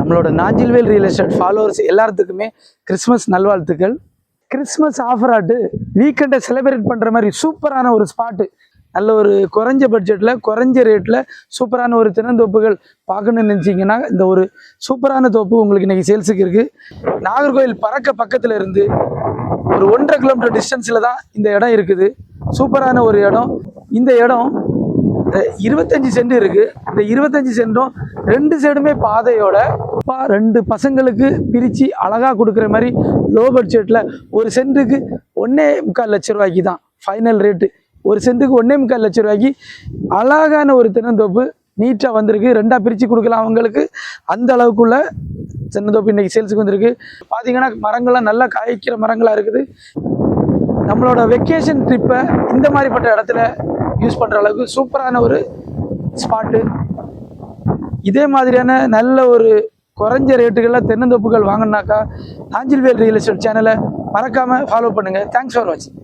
நம்மளோட Nanjilvel real estate followers எல்லாத்துக்குமே Christmas நல்வாழ்த்துக்கள். கிறிஸ்மஸ் ஆஃபர் ஆட்டு வீக்கெண்டை செலிப்ரேட் பண்ணுற மாதிரி சூப்பரான ஒரு ஸ்பாட்டு, நல்ல ஒரு குறைஞ்ச பட்ஜெட்டில் குறைஞ்ச ரேட்டில் சூப்பரான ஒரு தென்னந்தோப்புகள் பார்க்கணுன்னு நினச்சிங்கன்னா இந்த ஒரு சூப்பரான தோப்பு உங்களுக்கு இன்றைக்கி சேல்ஸுக்கு இருக்குது. நாகர்கோவில் பறக்க பக்கத்தில் இருந்து ஒரு 1.5 கிலோமீட்டர் டிஸ்டன்ஸில் தான் இந்த இடம் இருக்குது. சூப்பரான ஒரு இடம். இந்த இடம் 25 சென்ட் இருக்குது. இந்த 25 சென்டும் 2 சைடுமே பாதையோட 2 பசங்களுக்கு பிரித்து அழகாக கொடுக்குற மாதிரி லோ பட்ஜெட்டில் ஒரு சென்ட்டுக்கு 1.25 லட்ச ரூபாய்க்கு தான் ஃபைனல் ரேட்டு. ஒரு சென்ட்டுக்கு 1.25 லட்ச ரூபாய்க்கு அழகான ஒரு தென்னந்தோப்பு நீட்டாக வந்திருக்கு. 2ஆக பிரித்து கொடுக்கலாம் அவங்களுக்கு. அந்த அளவுக்குள்ள தென்னந்தோப்பு இன்றைக்கி சேல்ஸுக்கு வந்திருக்கு. பார்த்தீங்கன்னா மரங்கள்லாம் நல்லா காய்க்கிற மரங்களாக இருக்குது. நம்மளோட வெக்கேஷன் ட்ரிப்பை இந்த மாதிரிப்பட்ட இடத்துல யூஸ் பண்ணுற அளவுக்கு சூப்பரான ஒரு ஸ்பாட்டு. இதே மாதிரியான நல்ல ஒரு குறைஞ்ச ரேட்டுகளில் தென்னந்தோப்புகள் வாங்கினாக்கா நாஞ்சில்வேல் ரியல் எஸ்டேட் சேனலை மறக்காமல் ஃபாலோ பண்ணுங்கள். தேங்க்ஸ் ஃபார் வாட்சிங்.